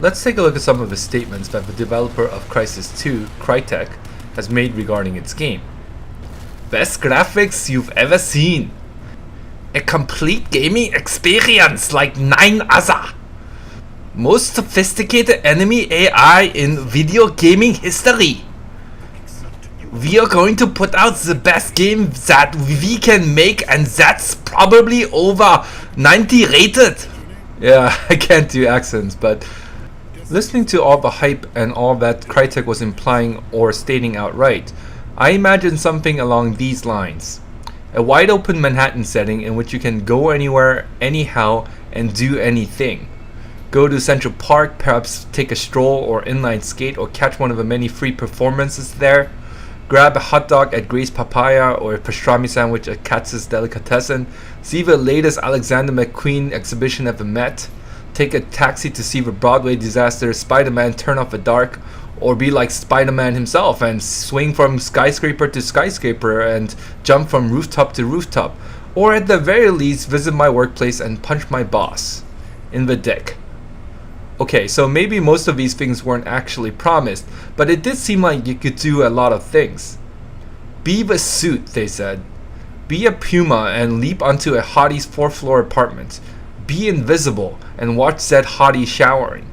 Let's take a look at some of the statements that the developer of Crysis 2, Crytek, has made regarding its game. Best graphics you've ever seen. A complete gaming experience like none other. Most sophisticated enemy AI in video gaming history. We are going to put out the best game that we can make, and that's probably over 90 rated. Yeah, I can't do accents, but listening to all the hype and all that Crytek was implying or stating outright, I imagine something along these lines. A wide open Manhattan setting in which you can go anywhere, anyhow, and do anything. Go to Central Park, perhaps take a stroll or inline skate or catch one of the many free performances there. Grab a hot dog at Gray's Papaya or a pastrami sandwich at Katz's Delicatessen. See the latest Alexander McQueen exhibition at the Met. Take a taxi to see the Broadway disaster Spider-Man Turn Off the Dark. Or be like Spider-Man himself and swing from skyscraper to skyscraper and jump from rooftop to rooftop. Or at the very least visit my workplace and punch my boss in the dick. Okay, so maybe most of these things weren't actually promised, but it did seem like you could do a lot of things. Be the suit, they said. Be a puma and leap onto a hottie's 4th floor apartment. Be invisible and watch said hottie showering.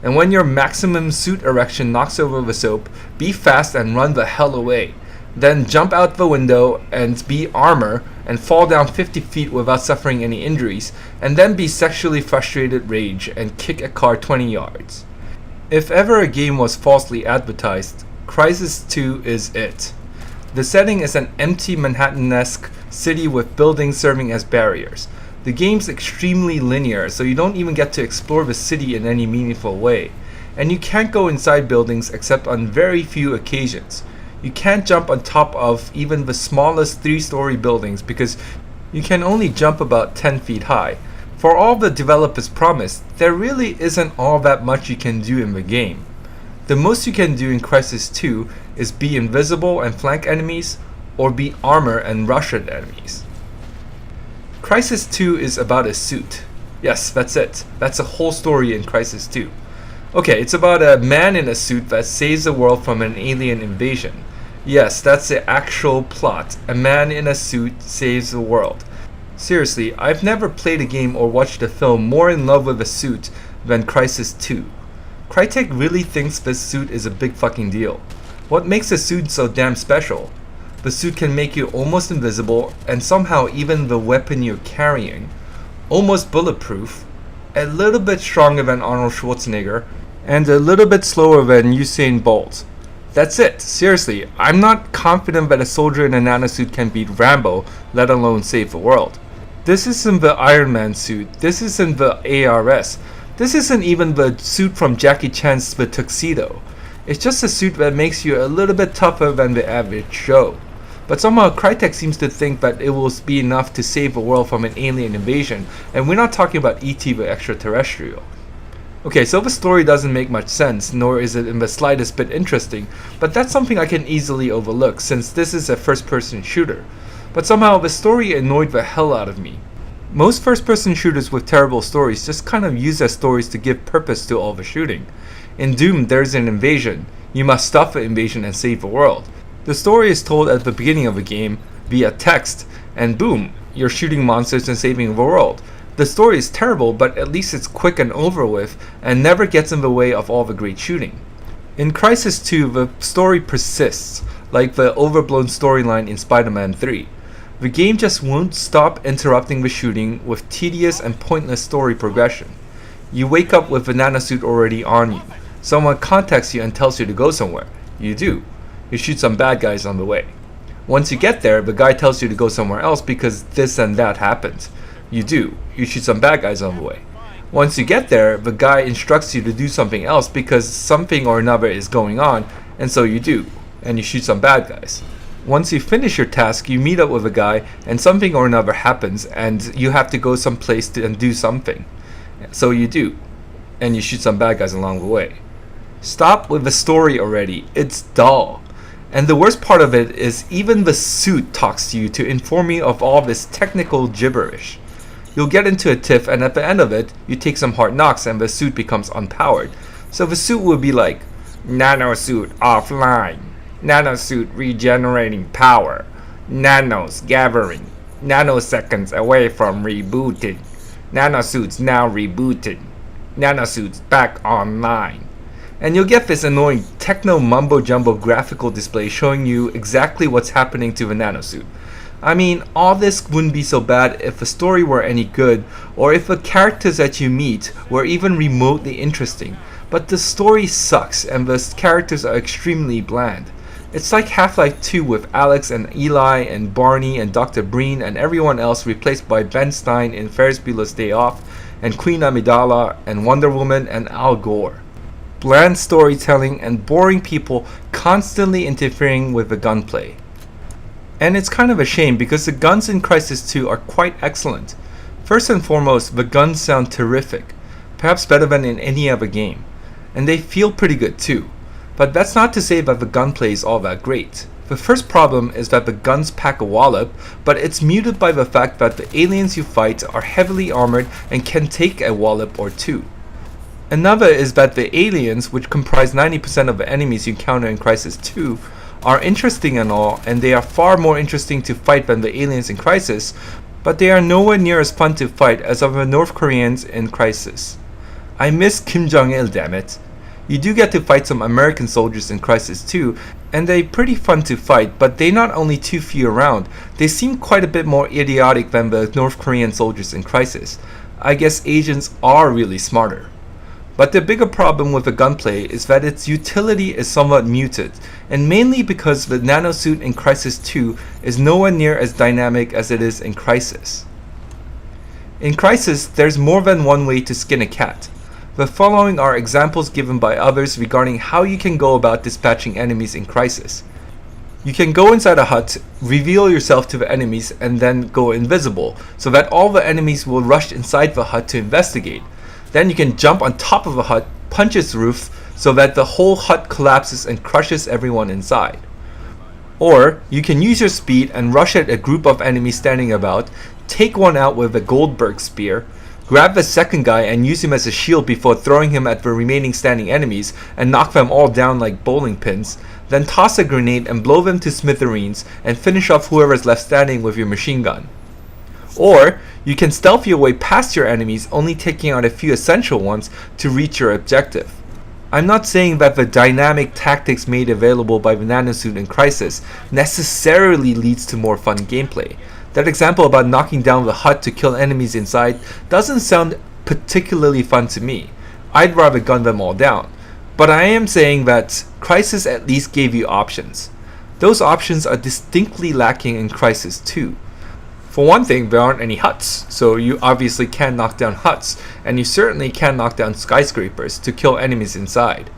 And when your maximum suit erection knocks over the soap, be fast and run the hell away. Then jump out the window and be armor and fall down 50 feet without suffering any injuries, and then be sexually frustrated rage and kick a car 20 yards. If ever a game was falsely advertised, Crysis 2 is it. The setting is an empty Manhattan-esque city with buildings serving as barriers. The game's extremely linear, so you don't even get to explore the city in any meaningful way. And you can't go inside buildings except on very few occasions. You can't jump on top of even the smallest 3-story buildings because you can only jump about 10 feet high. For all the developers promised, there really isn't all that much you can do in the game. The most you can do in Crysis 2 is be invisible and flank enemies, or be armor and rush at enemies. Crysis 2 is about a suit. Yes, that's it. That's a whole story in Crysis 2. Okay, it's about a man in a suit that saves the world from an alien invasion. Yes, that's the actual plot. A man in a suit saves the world. Seriously, I've never played a game or watched a film more in love with a suit than Crysis 2. Crytek really thinks this suit is a big fucking deal. What makes a suit so damn special? The suit can make you almost invisible, and somehow even the weapon you're carrying, almost bulletproof, a little bit stronger than Arnold Schwarzenegger, and a little bit slower than Usain Bolt. That's it. Seriously, I'm not confident that a soldier in a nanosuit can beat Rambo, let alone save the world. This isn't the Iron Man suit, this isn't the ARS, this isn't even the suit from Jackie Chan's The Tuxedo. It's just a suit that makes you a little bit tougher than the average Joe. But somehow Crytek seems to think that it will be enough to save the world from an alien invasion, and we're not talking about E.T. the extraterrestrial. Okay, so the story doesn't make much sense, nor is it in the slightest bit interesting, but that's something I can easily overlook since this is a first-person shooter. But somehow the story annoyed the hell out of me. Most first-person shooters with terrible stories just kind of use their stories to give purpose to all the shooting. In Doom, there's an invasion. You must stop the invasion and save the world. The story is told at the beginning of the game via text, and boom, you're shooting monsters and saving the world. The story is terrible, but at least it's quick and over with, and never gets in the way of all the great shooting. In Crysis 2, the story persists, like the overblown storyline in Spider-Man 3. The game just won't stop interrupting the shooting with tedious and pointless story progression. You wake up with the nanosuit already on you. Someone contacts you and tells you to go somewhere. You do. You shoot some bad guys on the way. Once you get there, the guy tells you to go somewhere else because this and that happens. You do. You shoot some bad guys on the way. Once you get there, the guy instructs you to do something else because something or another is going on, and so you do, and you shoot some bad guys. Once you finish your task, you meet up with a guy, and something or another happens, and you have to go someplace and do something. So you do, and you shoot some bad guys along the way. Stop with the story already. It's dull. And the worst part of it is even the suit talks to you to inform you of all this technical gibberish. you'll get into a tiff, and at the end of it, you take some hard knocks and the suit becomes unpowered. So the suit will be like, nanosuit offline, nanosuit regenerating power, nanos gathering, nanoseconds away from rebooting, nanosuits now rebooted, nanosuits back online. And you'll get this annoying techno mumbo jumbo graphical display showing you exactly what's happening to the nanosuit. I mean, all this wouldn't be so bad if the story were any good, or if the characters that you meet were even remotely interesting. But the story sucks, and the characters are extremely bland. It's like Half-Life 2 with Alex and Eli and Barney and Dr. Breen and everyone else replaced by Ben Stein in Ferris Bueller's Day Off, and Queen Amidala and Wonder Woman and Al Gore. Bland storytelling and boring people constantly interfering with the gunplay. And it's kind of a shame because the guns in Crysis 2 are quite excellent. First and foremost, the guns sound terrific, perhaps better than in any other game. And they feel pretty good too. But that's not to say that the gunplay is all that great. The first problem is that the guns pack a wallop, but it's muted by the fact that the aliens you fight are heavily armored and can take a wallop or two. Another is that the aliens, which comprise 90% of the enemies you encounter in Crysis 2, are interesting and all, and they are far more interesting to fight than the aliens in Crysis, but they are nowhere near as fun to fight as are the North Koreans in Crysis. I miss Kim Jong-il, dammit. You do get to fight some American soldiers in Crysis 2, and they're pretty fun to fight, but they're not only too few around, they seem quite a bit more idiotic than the North Korean soldiers in Crysis. I guess Asians are really smarter. But the bigger problem with the gunplay is that its utility is somewhat muted, and mainly because the nanosuit in Crysis 2 is nowhere near as dynamic as it is in Crysis. In Crysis, there's more than one way to skin a cat. The following are examples given by others regarding how you can go about dispatching enemies in Crysis. You can go inside a hut, reveal yourself to the enemies, and then go invisible, so that all the enemies will rush inside the hut to investigate. Then you can jump on top of a hut, punch its roof, so that the whole hut collapses and crushes everyone inside. Or, you can use your speed and rush at a group of enemies standing about, take one out with a Goldberg spear, grab the second guy and use him as a shield before throwing him at the remaining standing enemies and knock them all down like bowling pins, then toss a grenade and blow them to smithereens and finish off whoever's left standing with your machine gun. Or, you can stealth your way past your enemies, only taking out a few essential ones to reach your objective. I'm not saying that the dynamic tactics made available by the nanosuit in Crysis necessarily leads to more fun gameplay. That example about knocking down the hut to kill enemies inside doesn't sound particularly fun to me. I'd rather gun them all down. But I am saying that Crysis at least gave you options. Those options are distinctly lacking in Crysis 2. For one thing, there aren't any huts, so you obviously can't knock down huts, and you certainly can't knock down skyscrapers to kill enemies inside.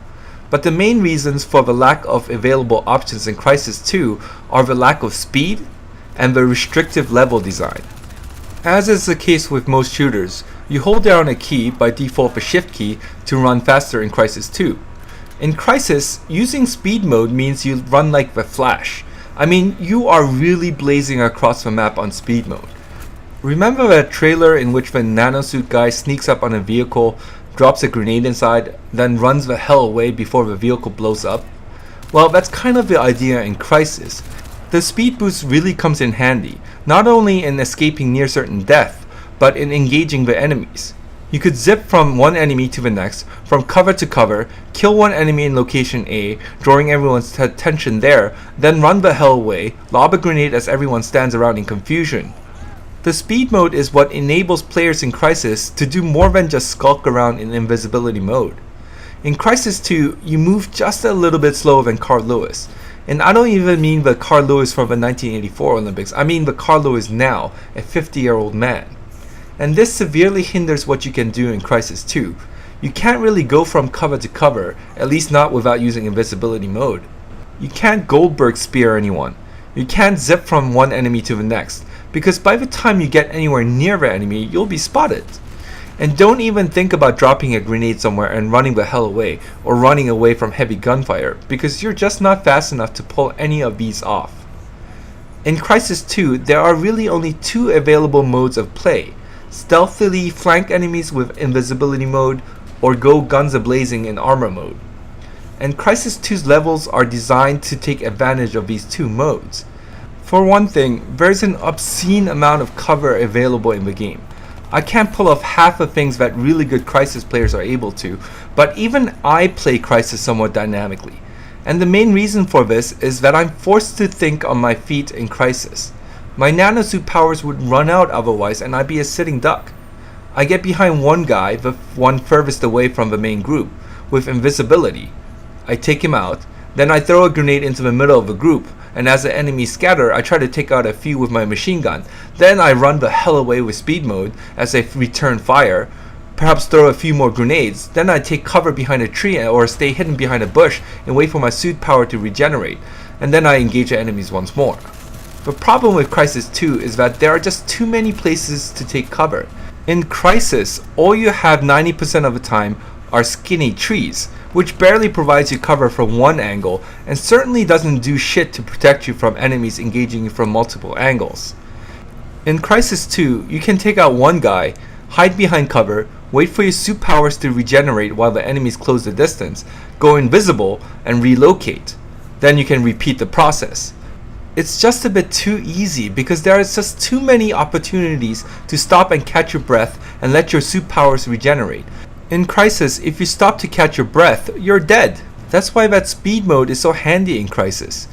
But the main reasons for the lack of available options in Crysis 2 are the lack of speed and the restrictive level design. As is the case with most shooters, you hold down a key, by default the shift key, to run faster in Crysis 2. In Crysis, using speed mode means you run like the Flash. I mean, you are really blazing across the map on speed mode. Remember that trailer in which the nanosuit guy sneaks up on a vehicle, drops a grenade inside, then runs the hell away before the vehicle blows up? Well, that's kind of the idea in Crysis. The speed boost really comes in handy, not only in escaping near certain death, but in engaging the enemies. You could zip from one enemy to the next, from cover to cover, kill one enemy in location A, drawing everyone's attention there, then run the hell away, lob a grenade as everyone stands around in confusion. The speed mode is what enables players in Crysis to do more than just skulk around in invisibility mode. In Crysis 2, you move just a little bit slower than Carl Lewis. And I don't even mean the Carl Lewis from the 1984 Olympics, I mean the Carl Lewis now, a 50-year-old man. And this severely hinders what you can do in Crysis 2. You can't really go from cover to cover, at least not without using invisibility mode. You can't Goldberg spear anyone. You can't zip from one enemy to the next, because by the time you get anywhere near the enemy, you'll be spotted. And don't even think about dropping a grenade somewhere and running the hell away, or running away from heavy gunfire, because you're just not fast enough to pull any of these off. In Crysis 2, there are really only two available modes of play. stealthily flank enemies with invisibility mode, or go guns a-blazing in armor mode. And Crysis 2's levels are designed to take advantage of these two modes. For one thing, there's an obscene amount of cover available in the game. I can't pull off half the things that really good Crysis players are able to, but even I play Crysis somewhat dynamically. And the main reason for this is that I'm forced to think on my feet in Crysis. My nanosuit powers would run out otherwise and I'd be a sitting duck. I get behind one guy, the one furthest away from the main group, with invisibility. I take him out, then I throw a grenade into the middle of the group, and as the enemies scatter, I try to take out a few with my machine gun. Then I run the hell away with speed mode as I return fire, perhaps throw a few more grenades, then I take cover behind a tree or stay hidden behind a bush and wait for my suit power to regenerate, and then I engage the enemies once more. The problem with Crysis 2 is that there are just too many places to take cover. In Crysis, all you have 90% of the time are skinny trees, which barely provides you cover from one angle and certainly doesn't do shit to protect you from enemies engaging you from multiple angles. In Crysis 2, you can take out one guy, hide behind cover, wait for your suit powers to regenerate while the enemies close the distance, go invisible, and relocate. Then you can repeat the process. It's just a bit too easy because there are just too many opportunities to stop and catch your breath and let your suit powers regenerate. In Crysis, if you stop to catch your breath, you're dead. That's why that speed mode is so handy in Crysis.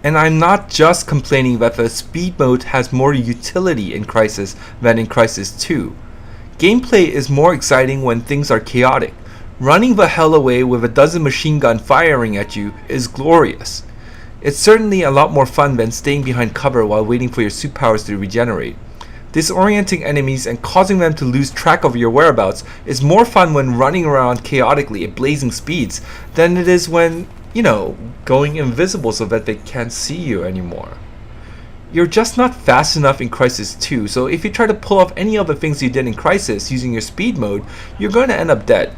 And I'm not just complaining that the speed mode has more utility in Crysis than in Crysis 2. Gameplay is more exciting when things are chaotic. Running the hell away with a dozen machine gun firing at you is glorious. It's certainly a lot more fun than staying behind cover while waiting for your suit powers to regenerate. Disorienting enemies and causing them to lose track of your whereabouts is more fun when running around chaotically at blazing speeds than it is when, going invisible so that they can't see you anymore. You're just not fast enough in Crysis 2, so if you try to pull off any of the things you did in Crysis using your speed mode, you're going to end up dead.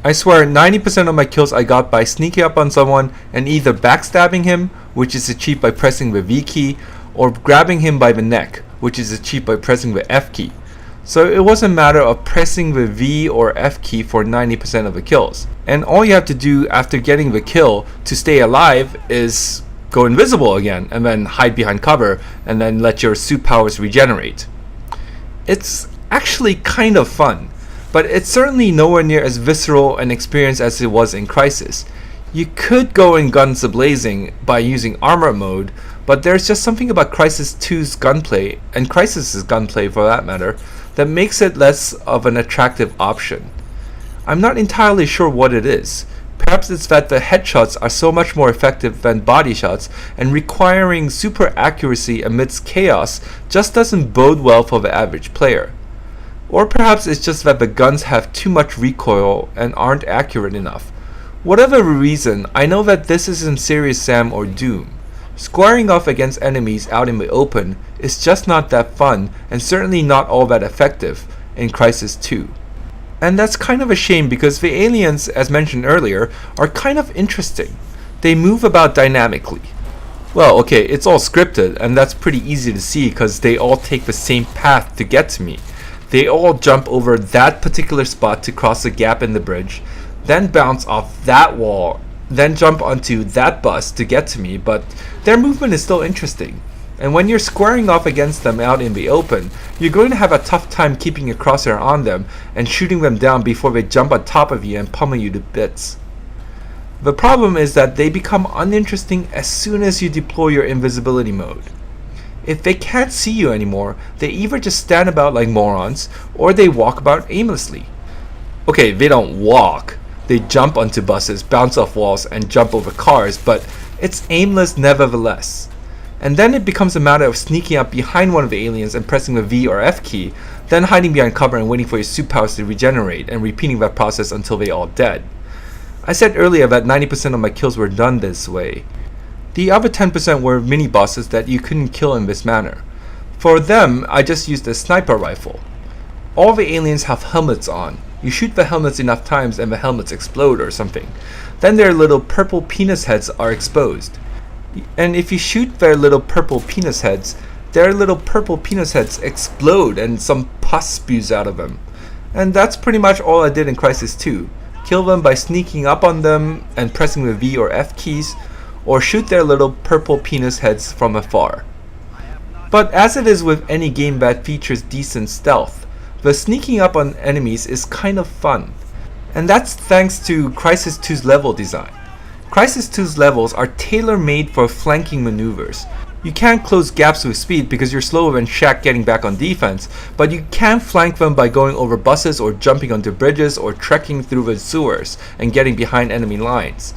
I swear 90% of my kills I got by sneaking up on someone and either backstabbing him, which is achieved by pressing the V key, or grabbing him by the neck, which is achieved by pressing the F key. So it was a matter of pressing the V or F key for 90% of the kills. And all you have to do after getting the kill to stay alive is go invisible again, and then hide behind cover, and then let your suit powers regenerate. It's actually kind of fun, but it's certainly nowhere near as visceral an experience as it was in Crysis. You could go in guns a-blazing by using armor mode, but there's just something about Crysis 2's gunplay, and Crysis' gunplay for that matter, that makes it less of an attractive option. I'm not entirely sure what it is. Perhaps it's that the headshots are so much more effective than body shots, and requiring super accuracy amidst chaos just doesn't bode well for the average player. Or perhaps it's just that the guns have too much recoil and aren't accurate enough. Whatever the reason, I know that this isn't Serious Sam or Doom. Squaring off against enemies out in the open is just not that fun, and certainly not all that effective in Crysis 2. And that's kind of a shame because the aliens, as mentioned earlier, are kind of interesting. They move about dynamically. Well, okay, it's all scripted, and that's pretty easy to see because they all take the same path to get to me. They all jump over that particular spot to cross the gap in the bridge, then bounce off that wall, then jump onto that bus to get to me, but their movement is still interesting. And when you're squaring off against them out in the open, you're going to have a tough time keeping your crosshair on them and shooting them down before they jump on top of you and pummel you to bits. The problem is that they become uninteresting as soon as you deploy your invisibility mode. If they can't see you anymore, they either just stand about like morons, or they walk about aimlessly. Okay, they don't walk. They jump onto buses, bounce off walls, and jump over cars, but it's aimless nevertheless. And then it becomes a matter of sneaking up behind one of the aliens and pressing the V or F key, then hiding behind cover and waiting for your suit powers to regenerate, and repeating that process until they all dead. I said earlier that 90% of my kills were done this way. The other 10% were mini-bosses that you couldn't kill in this manner. For them, I just used a sniper rifle. All the aliens have helmets on. You shoot the helmets enough times and the helmets explode or something. Then their little purple penis heads are exposed. And if you shoot their little purple penis heads, their little purple penis heads explode and some pus spews out of them. And that's pretty much all I did in Crysis 2. Kill them by sneaking up on them and pressing the V or F keys, or shoot their little purple penis heads from afar. But as it is with any game that features decent stealth, the sneaking up on enemies is kind of fun. And that's thanks to Crysis 2's level design. Crysis 2's levels are tailor-made for flanking maneuvers. You can't close gaps with speed because you're slower than Shaq getting back on defense, but you can flank them by going over buses or jumping onto bridges or trekking through the sewers and getting behind enemy lines.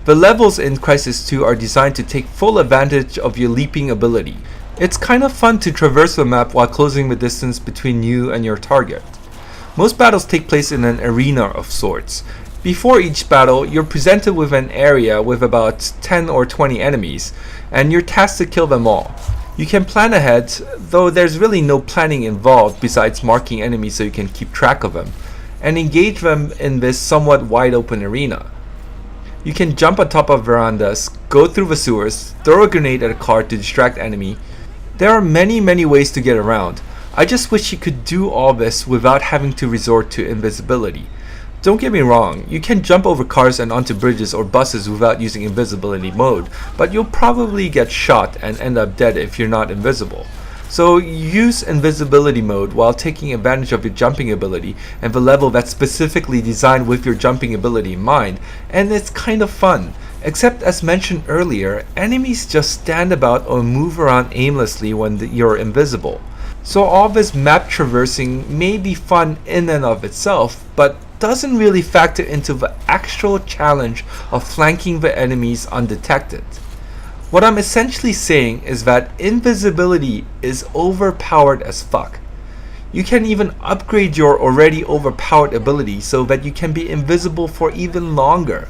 The levels in Crysis 2 are designed to take full advantage of your leaping ability. It's kind of fun to traverse the map while closing the distance between you and your target. Most battles take place in an arena of sorts. Before each battle, you're presented with an area with about 10 or 20 enemies, and you're tasked to kill them all. You can plan ahead, though there's really no planning involved besides marking enemies so you can keep track of them, and engage them in this somewhat wide open arena. You can jump on top of verandas, go through the sewers, throw a grenade at a car to distract enemy. There are many ways to get around. I just wish you could do all this without having to resort to invisibility. Don't get me wrong, you can jump over cars and onto bridges or buses without using invisibility mode, but you'll probably get shot and end up dead if you're not invisible. So use invisibility mode while taking advantage of your jumping ability and the level that's specifically designed with your jumping ability in mind, and it's kind of fun. Except as mentioned earlier, enemies just stand about or move around aimlessly when you're invisible. So all this map traversing may be fun in and of itself, but doesn't really factor into the actual challenge of flanking the enemies undetected. What I'm essentially saying is that invisibility is overpowered as fuck. You can even upgrade your already overpowered ability so that you can be invisible for even longer.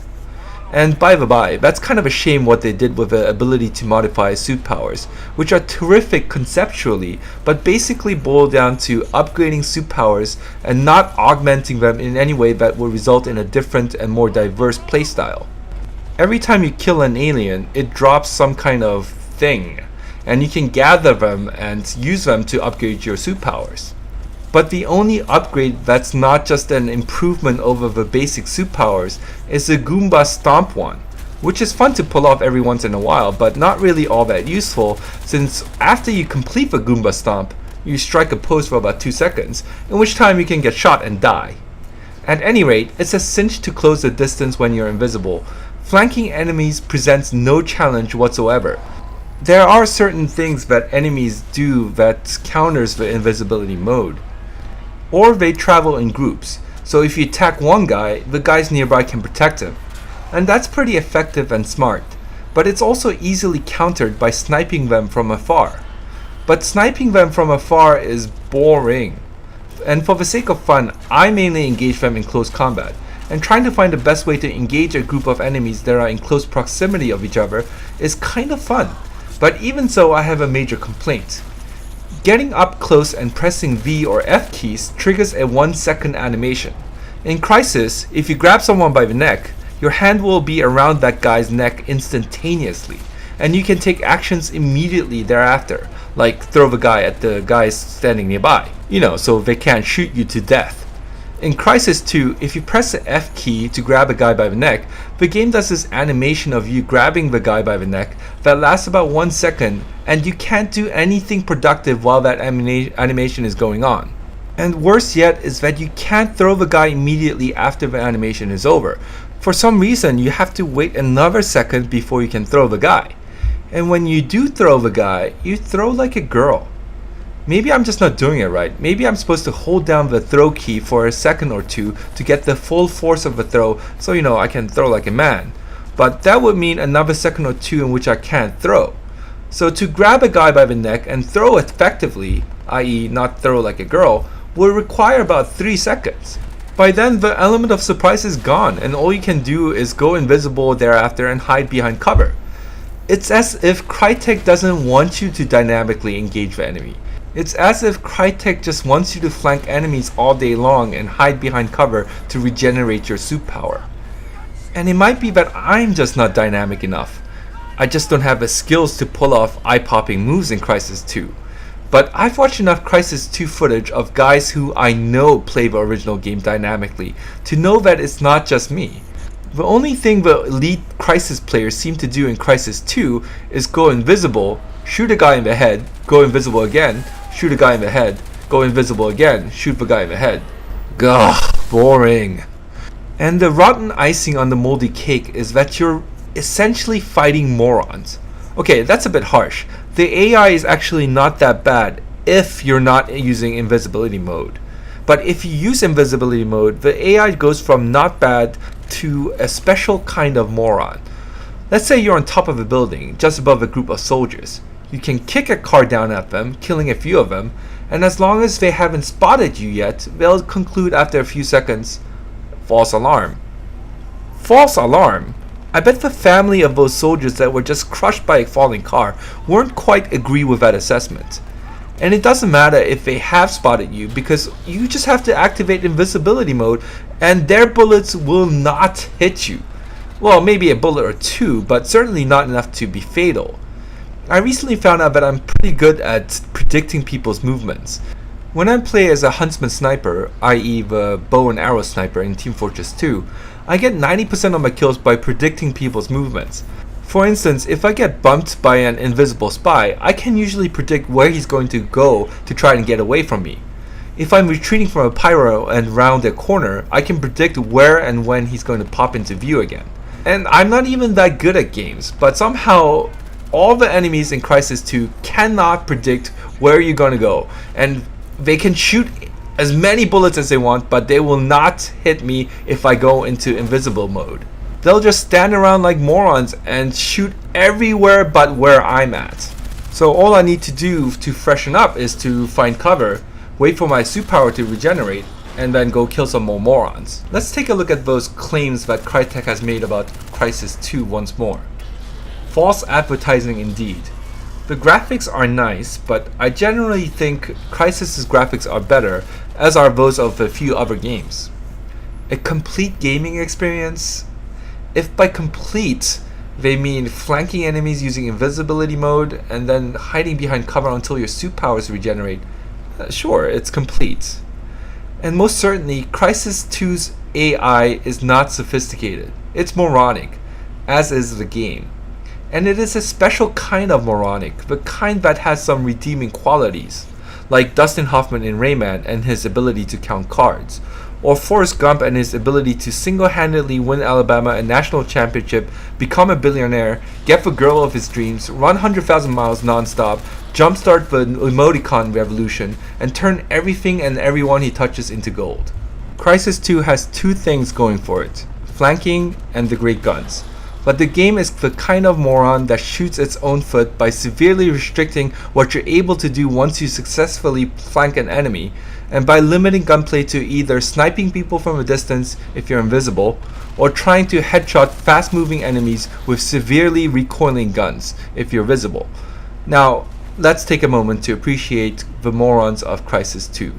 And by the by, that's kind of a shame what they did with the ability to modify suit powers, which are terrific conceptually, but basically boil down to upgrading suit powers and not augmenting them in any way that will result in a different and more diverse playstyle. Every time you kill an alien, it drops some kind of thing, and you can gather them and use them to upgrade your suit powers. But the only upgrade that's not just an improvement over the basic suit powers is the Goomba Stomp one, which is fun to pull off every once in a while, but not really all that useful, since after you complete the Goomba Stomp, you strike a pose for about 2 seconds, in which time you can get shot and die. At any rate, it's a cinch to close the distance when you're invisible. Flanking enemies presents no challenge whatsoever. There are certain things that enemies do that counters the invisibility mode. Or they travel in groups, so if you attack one guy, the guys nearby can protect him. And that's pretty effective and smart, but it's also easily countered by sniping them from afar. But sniping them from afar is boring. And for the sake of fun, I mainly engage them in close combat, and trying to find the best way to engage a group of enemies that are in close proximity of each other is kind of fun. But even so, I have a major complaint. Getting up close and pressing V or F keys triggers a 1 second animation. In Crysis, if you grab someone by the neck, your hand will be around that guy's neck instantaneously, and you can take actions immediately thereafter, like throw the guy at the guys standing nearby, so they can't shoot you to death. In Crysis 2, if you press the F key to grab a guy by the neck, the game does this animation of you grabbing the guy by the neck that lasts about 1 second, and you can't do anything productive while that animation is going on. And worse yet is that you can't throw the guy immediately after the animation is over. For some reason, you have to wait another second before you can throw the guy. And when you do throw the guy, you throw like a girl. Maybe I'm just not doing it right. Maybe I'm supposed to hold down the throw key for a second or two to get the full force of the throw so I can throw like a man. But that would mean another second or two in which I can't throw. So to grab a guy by the neck and throw effectively, i.e. not throw like a girl, will require about 3 seconds. By then the element of surprise is gone and all you can do is go invisible thereafter and hide behind cover. It's as if Crytek doesn't want you to dynamically engage the enemy. It's as if Crytek just wants you to flank enemies all day long and hide behind cover to regenerate your suit power. And it might be that I'm just not dynamic enough. I just don't have the skills to pull off eye-popping moves in Crysis 2. but I've watched enough Crysis 2 footage of guys who I know play the original game dynamically to know that it's not just me. The only thing the elite Crysis players seem to do in Crysis 2 is go invisible, shoot a guy in the head, go invisible again, shoot a guy in the head, go invisible again, shoot the guy in the head. Gah, boring. And the rotten icing on the moldy cake is that you're essentially fighting morons. Okay, that's a bit harsh. The AI is actually not that bad if you're not using invisibility mode. But if you use invisibility mode, the AI goes from not bad to a special kind of moron. Let's say you're on top of a building, just above a group of soldiers. You can kick a car down at them, killing a few of them, and as long as they haven't spotted you yet, they'll conclude after a few seconds, false alarm. False alarm? I bet the family of those soldiers that were just crushed by a falling car won't quite agree with that assessment. And it doesn't matter if they have spotted you, because you just have to activate invisibility mode and their bullets will not hit you. Well, maybe a bullet or two, but certainly not enough to be fatal. I recently found out that I'm pretty good at predicting people's movements. When I play as a huntsman sniper, i.e. the bow and arrow sniper in Team Fortress 2, I get 90% of my kills by predicting people's movements. For instance, if I get bumped by an invisible spy, I can usually predict where he's going to go to try and get away from me. If I'm retreating from a pyro and round a corner, I can predict where and when he's going to pop into view again. And I'm not even that good at games, but somehow all the enemies in Crysis 2 cannot predict where you're going to go, and they can shoot as many bullets as they want, but they will not hit me if I go into invisible mode. They'll just stand around like morons and shoot everywhere but where I'm at. So all I need to do to freshen up is to find cover, wait for my suit power to regenerate, and then go kill some more morons. Let's take a look at those claims that Crytek has made about Crysis 2 once more. False advertising indeed. The graphics are nice, but I generally think Crysis' graphics are better, as are those of a few other games. A complete gaming experience? If by complete they mean flanking enemies using invisibility mode and then hiding behind cover until your suit powers regenerate, sure, it's complete. And most certainly, Crysis 2's AI is not sophisticated. It's moronic, as is the game. And it is a special kind of moronic, the kind that has some redeeming qualities, like Dustin Hoffman in Rayman and his ability to count cards, or Forrest Gump and his ability to single-handedly win Alabama a national championship, become a billionaire, get the girl of his dreams, run 100,000 miles non-stop, jumpstart the emoticon revolution, and turn everything and everyone he touches into gold. Crysis 2 has two things going for it, flanking and the great guns. But the game is the kind of moron that shoots its own foot by severely restricting what you're able to do once you successfully flank an enemy, and by limiting gunplay to either sniping people from a distance if you're invisible, or trying to headshot fast-moving enemies with severely recoiling guns if you're visible. Now, let's take a moment to appreciate the morons of Crysis 2.